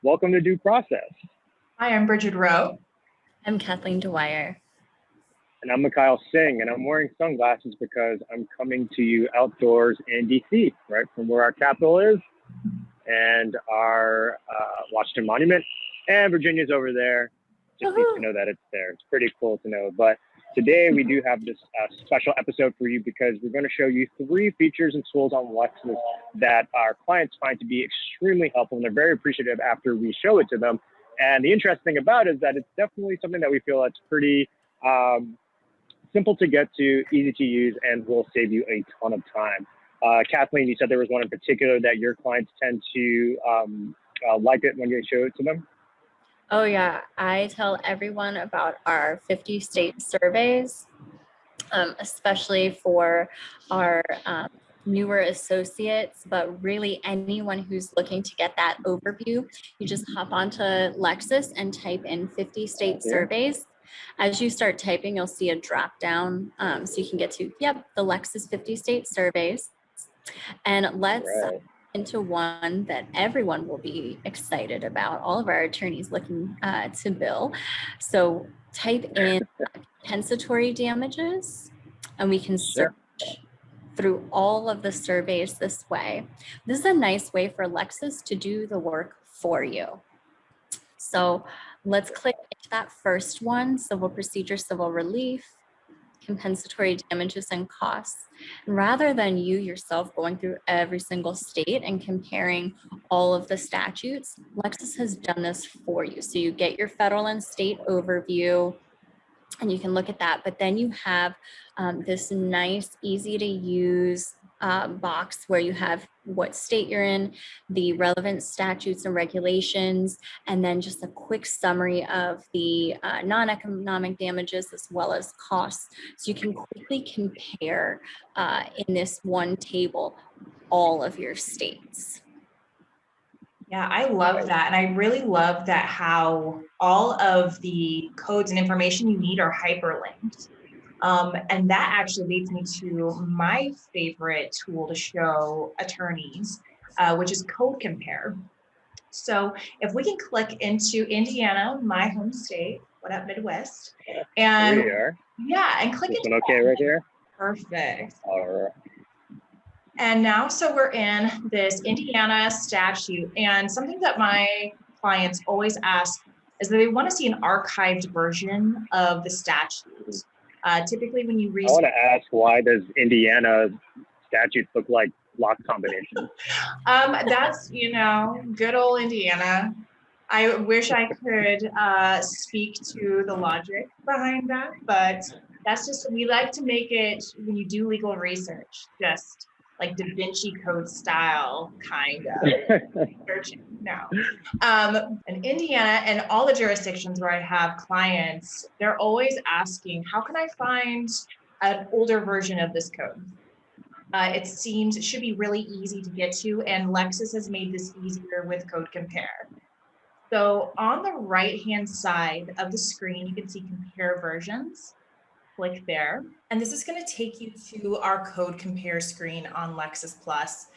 Welcome to Due Process. Hi, I'm Brigid Rowe. I'm Kathleen Dwyer. And I'm Mikiel Singh, and I'm wearing sunglasses because I'm coming to you outdoors in DC, right from where our capital is and our Washington Monument. And Virginia's over there. Just need to know that it's there. It's pretty cool to know. But today we do have this special episode for you because we're going to show you 3 features and tools on Lexis that our clients find to be extremely helpful, and they're very appreciative after we show it to them. And the interesting thing about it is that it's definitely something that we feel that's pretty simple to get to, easy to use, and will save you a ton of time. Kathleen, you said there was one in particular that your clients tend to like it when you show it to them? Oh yeah, I tell everyone about our 50 state surveys, especially for our newer associates, but really anyone who's looking to get that overview. You just hop onto Lexis and type in 50 state surveys. As you start typing, you'll see a drop down so you can get to, the Lexis 50 state surveys. And let's into one that everyone will be excited about, all of our attorneys looking to bill. So type in compensatory damages, and we can search through all of the surveys this way. This is a nice way for Lexis to do the work for you. So let's click into that first one, civil procedure, civil relief, compensatory damages and costs. And rather than you yourself going through every single state and comparing all of the statutes, Lexis has done this for you. So you get your federal and state overview, and you can look at that, but then you have this nice, easy to use box where you have what state you're in, the relevant statutes and regulations, and then just a quick summary of the non-economic damages as well as costs. So you can quickly compare in this one table all of your states. Yeah, I love that. And I really love that how all of the codes and information you need are hyperlinked. And that actually leads me to my favorite tool to show attorneys, which is Code Compare. So if we can click into Indiana, my home state, what up Midwest, and and click this into one okay right here? Perfect. All right. And now, so we're in this Indiana statute, and something that my clients always ask is that they want to see an archived version of the statute. Typically when you read— I want to ask, why does Indiana statutes look like lock combinations? That's, good old Indiana. I wish I could speak to the logic behind that, but that's just, we like to make it, when you do legal research, just like Da Vinci Code style kind of searching. No. In Indiana and all the jurisdictions where I have clients, they're always asking, how can I find an older version of this code? It seems it should be really easy to get to, and Lexis has made this easier with Code Compare. So on the right-hand side of the screen, you can see compare versions. Click there. And this is going to take you to our Code Compare screen on Lexis Plus.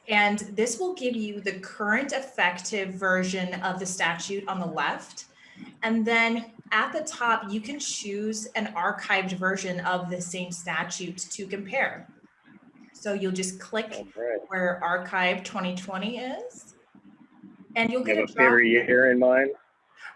And this will give you the current effective version of the statute on the left. And then at the top, you can choose an archived version of the same statute to compare. So you'll just click where Archive 2020 is. And you'll get a favorite year in mind?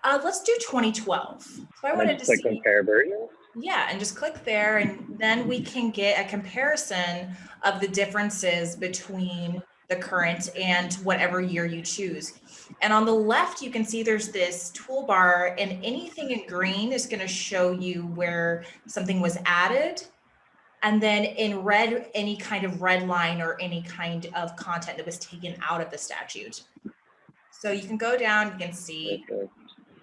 Let's do 2012. So I wanted to click compare version. Yeah, and just click there, and then we can get a comparison of the differences between the current and whatever year you choose. And on the left, you can see there's this toolbar, and anything in green is going to show you where something was added. And then in red, any kind of red line or any kind of content that was taken out of the statute. So you can go down, you can see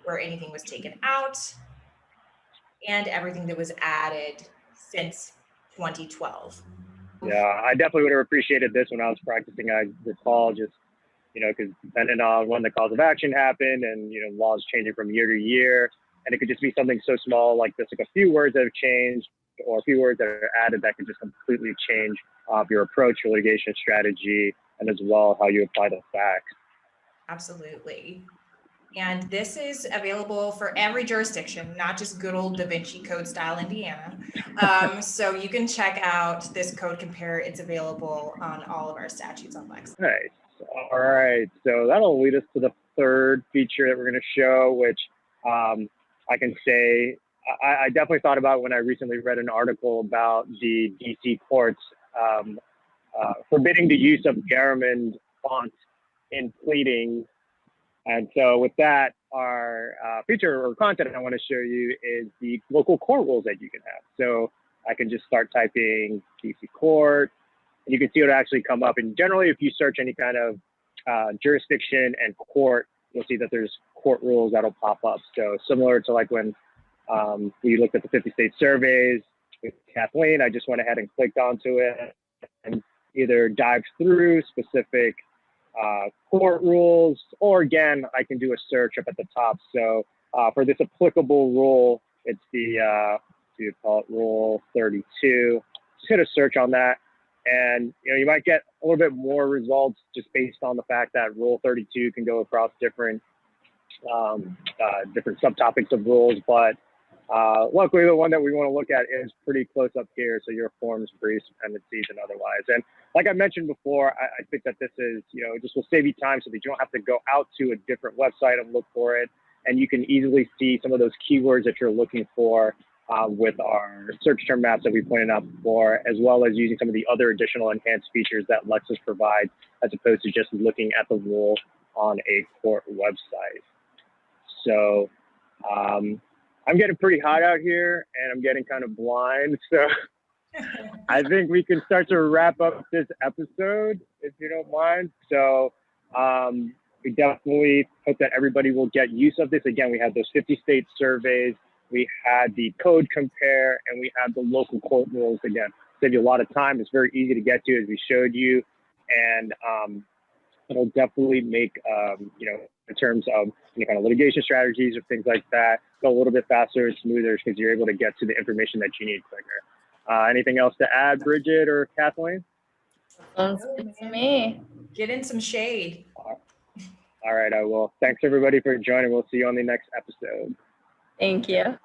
where anything was taken out and everything that was added since 2012. Yeah, I definitely would have appreciated this when I was practicing. I recall just, because depending on when the cause of action happened and, laws changing from year to year, and it could just be something so small like this, like a few words that have changed or a few words that are added that could just completely change your approach, your litigation strategy, and as well how you apply the facts. Absolutely. And this is available for every jurisdiction, not just good old Da Vinci Code style Indiana. So you can check out this code compare. It's available on all of our statutes on Lexis. Nice. All right. So that'll lead us to the third feature that we're going to show, which I can say I definitely thought about when I recently read an article about the DC courts forbidding the use of garamond font in pleading. And so with that, our feature or content I want to show you is the local court rules that you can have. So I can just start typing DC court, and you can see it actually come up. And generally, if you search any kind of jurisdiction and court, you'll see that there's court rules that'll pop up. So similar to like when we looked at the 50 state surveys with Kathleen, I just went ahead and clicked onto it and either dived through specific court rules, or again, I can do a search up at the top. So for this applicable rule, it's the, you call it rule 32. Just hit a search on that. And you might get a little bit more results just based on the fact that rule 32 can go across different different subtopics of rules. But luckily, the one that we want to look at is pretty close up here. So your forms, briefs, dependencies, and otherwise. And like I mentioned before, I think that this is, just will save you time so that you don't have to go out to a different website and look for it. And you can easily see some of those keywords that you're looking for with our search term maps that we pointed out before, as well as using some of the other additional enhanced features that Lexis provides, as opposed to just looking at the rule on a court website. So I'm getting pretty hot out here and I'm getting kind of blind. So I think we can start to wrap up this episode, if you don't mind. So we definitely hope that everybody will get use of this. Again, we had those 50 state surveys. We had the code compare, and we had the local court rules. Again, save you a lot of time. It's very easy to get to, as we showed you. And it'll definitely make, in terms of any kind of litigation strategies or things like that, go a little bit faster and smoother because you're able to get to the information that you need quicker. Anything else to add, Brigid or Kathleen? Sounds good to me. Get in some shade. All right, I will. Thanks, everybody, for joining. We'll see you on the next episode. Thank you.